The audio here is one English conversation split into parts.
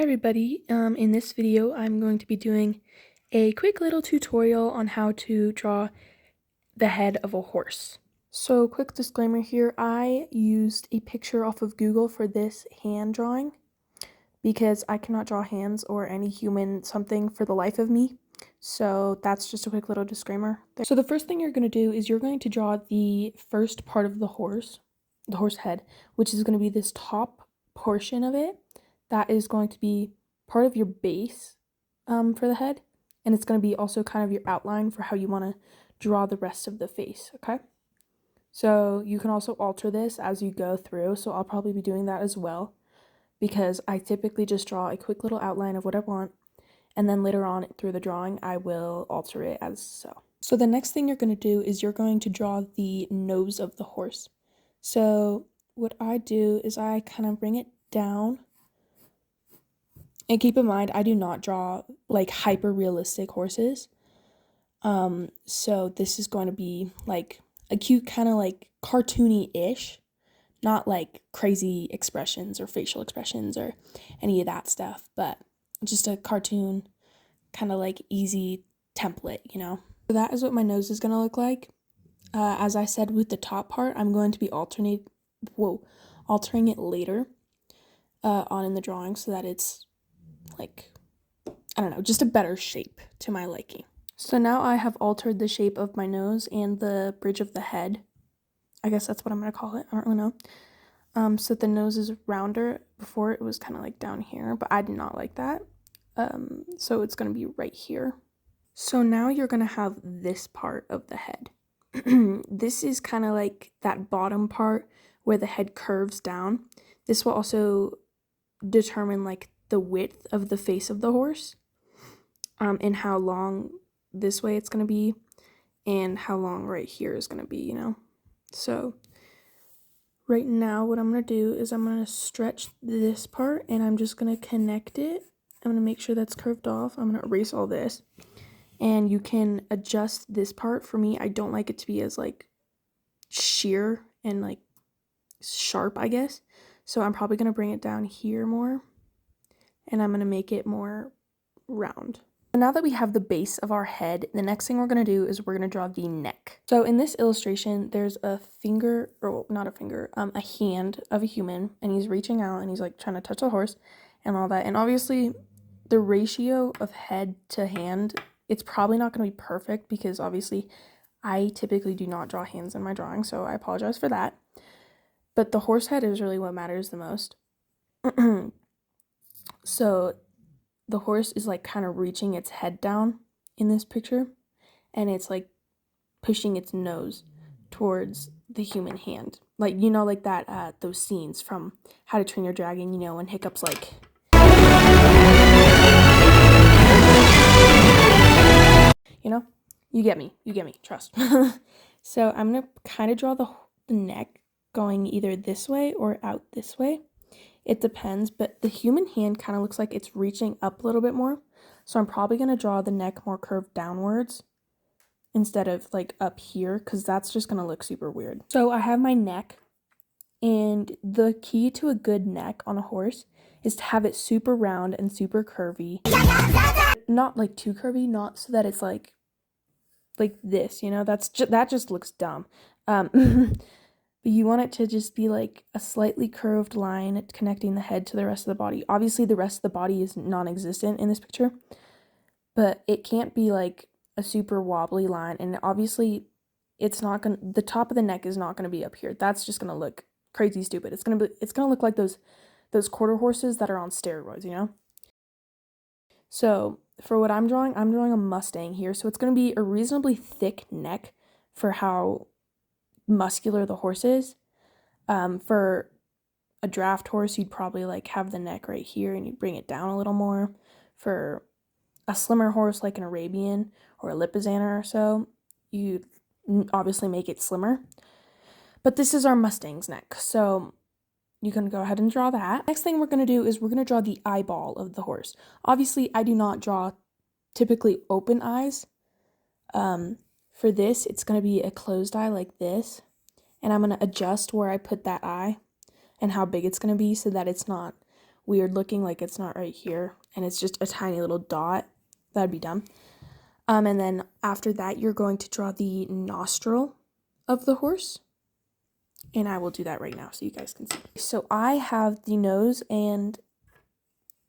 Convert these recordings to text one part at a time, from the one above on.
Hi everybody, in this video I'm going to be doing a quick little tutorial on how to draw the head of a horse. So quick disclaimer here, I used a picture off of Google for this hand drawing because I cannot draw hands or any human something for the life of me. So that's just a quick little disclaimer there. So the first thing you're going to do is you're going to draw the first part of the horse head, which is going to be this top portion of it. That is going to be part of your base for the head, and it's going to be also kind of your outline for how you want to draw the rest of the face, okay? So you can also alter this as you go through, so I'll probably be doing that as well, because I typically just draw a quick little outline of what I want, and then later on through the drawing, I will alter it as so. So the next thing you're going to do is you're going to draw the nose of the horse. So what I do is I kind of bring it down. And keep in mind, I do not draw like hyper realistic horses. So this is going to be like a cute kind of like cartoony-ish, not like crazy expressions or facial expressions or any of that stuff, but just a cartoon kind of like easy template, you know? So that is what my nose is going to look like. As I said with the top part, I'm going to be altering it later on in the drawing so that it's like, I don't know, just a better shape to my liking. So now I have altered the shape of my nose and the bridge of the head. I guess that's what I'm going to call it. I don't really know. So the nose is rounder. Before it was kind of like down here, but I did not like that. So it's going to be right here. So now you're going to have this part of the head. This is kind of like that bottom part where the head curves down. This will also determine like the width of the face of the horse, and how long this way it's going to be, and how long right here is going to be, you know? So right now what I'm going to do is I'm going to stretch this part, and I'm just going to connect it. I'm going to make sure that's curved off. I'm going to erase all this, and you can adjust this part. For me, I don't like it to be as like sheer and like sharp, I guess. So I'm probably going to bring it down here more, and I'm going to make it more round. So now that we have the base of our head, the next thing we're going to do is we're going to draw the neck. So in this illustration, there's a finger, or not a finger, a hand of a human, and he's reaching out and he's like trying to touch the horse and all that. And obviously the ratio of head to hand, it's probably not going to be perfect because obviously I typically do not draw hands in my drawing, so I apologize for that. But the horse head is really what matters the most. So the horse is like kind of reaching its head down in this picture, and it's like pushing its nose towards the human hand. Like, you know, like that, those scenes from How to Train Your Dragon, you know, when Hiccup's like, you know, you get me, trust. So I'm gonna kind of draw the neck going either this way or out this way. It depends, but the human hand kind of looks like it's reaching up a little bit more. So I'm probably going to draw the neck more curved downwards instead of like up here, because that's just going to look super weird. So I have my neck, and the key to a good neck on a horse is to have it super round and super curvy. Not like too curvy, not so that it's like this, you know, that just looks dumb. But you want it to just be like a slightly curved line connecting the head to the rest of the body. Obviously, the rest of the body is non-existent in this picture, but it can't be like a super wobbly line. And obviously, the top of the neck is not gonna be up here. That's just gonna look crazy stupid. It's gonna look like those quarter horses that are on steroids, you know? So for what I'm drawing a Mustang here. So it's gonna be a reasonably thick neck for how muscular the horse is. For a draft horse, you'd probably like have the neck right here and you'd bring it down a little more. For a slimmer horse like an Arabian or a Lipizzaner or so, you obviously make it slimmer. But this is our Mustang's neck, so you can go ahead and draw that. Next thing we're going to do is we're going to draw the eyeball of the horse. Obviously, I do not draw typically open eyes. For this, it's going to be a closed eye like this. And I'm going to adjust where I put that eye and how big it's going to be so that it's not weird looking, like it's not right here and it's just a tiny little dot. That'd be dumb. And then after that, you're going to draw the nostril of the horse. And I will do that right now so you guys can see. So I have the nose and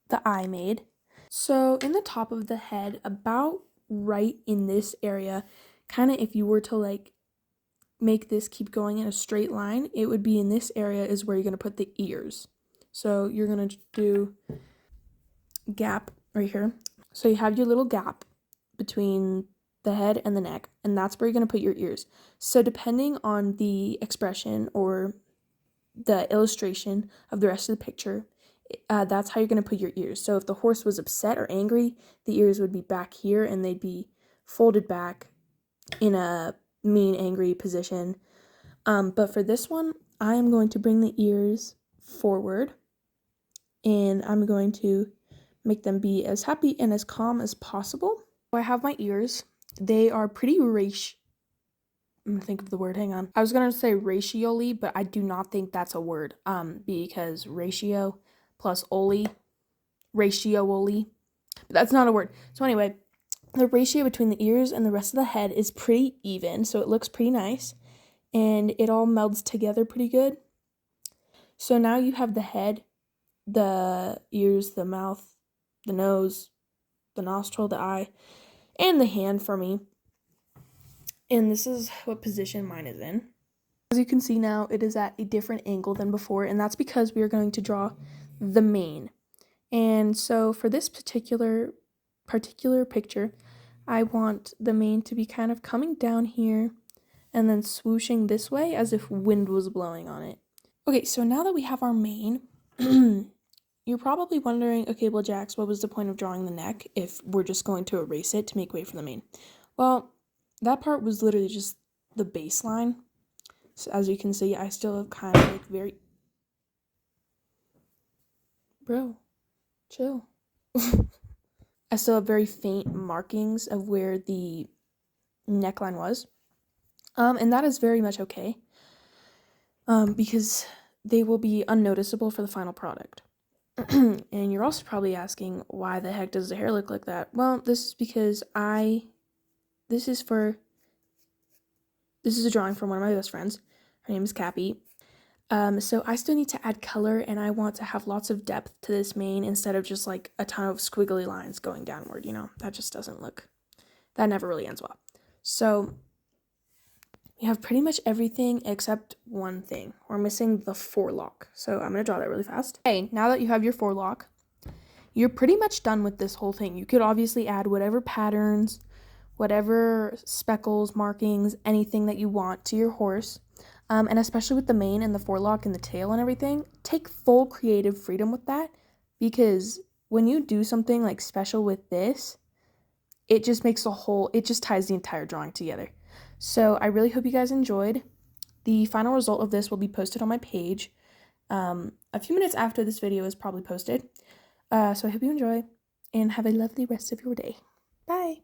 the eye made. So in the top of the head, about right in this area, kind of if you were to like make this keep going in a straight line, it would be in this area is where you're going to put the ears. So you're going to do gap right here. So you have your little gap between the head and the neck, and that's where you're going to put your ears. So depending on the expression or the illustration of the rest of the picture, that's how you're going to put your ears. So if the horse was upset or angry, the ears would be back here and they'd be folded back in a mean, angry position. But for this one, I am going to bring the ears forward and I'm going to make them be as happy and as calm as possible. So I have my ears. They are pretty I'm gonna think of the word, hang on. I was gonna say ratioly, but I do not think that's a word. Because ratio plus oli, ratio-oli, but that's not a word. So anyway, the ratio between the ears and the rest of the head is pretty even, so it looks pretty nice, and it all melds together pretty good. So now you have the head, the ears, the mouth, the nose, the nostril, the eye, and the hand for me. And this is what position mine is in. As you can see now, it is at a different angle than before, and that's because we are going to draw the mane. And so for this particular picture, I want the mane to be kind of coming down here and then swooshing this way as if wind was blowing on it. Okay, so now that we have our mane, you're probably wondering, okay, well, Jax, what was the point of drawing the neck if we're just going to erase it to make way for the mane? Well, that part was literally just the baseline. So as you can see, I still have kind of like very... Bro, chill. I still have very faint markings of where the neckline was. And that is very much okay. Because they will be unnoticeable for the final product. And you're also probably asking, why the heck does the hair look like that? Well, this is because this is a drawing from one of my best friends. Her name is Cappy. So I still need to add color, and I want to have lots of depth to this mane instead of just like a ton of squiggly lines going downward, you know? That just doesn't look, that never really ends well. So we have pretty much everything except one thing. We're missing the forelock. So I'm going to draw that really fast. Okay, now that you have your forelock, you're pretty much done with this whole thing. You could obviously add whatever patterns, whatever speckles, markings, anything that you want to your horse. And especially with the mane and the forelock and the tail and everything, take full creative freedom with that, because when you do something like special with this, it just makes it just ties the entire drawing together. So I really hope you guys enjoyed. The final result of this will be posted on my page a few minutes after this video is probably posted. So I hope you enjoy and have a lovely rest of your day. Bye!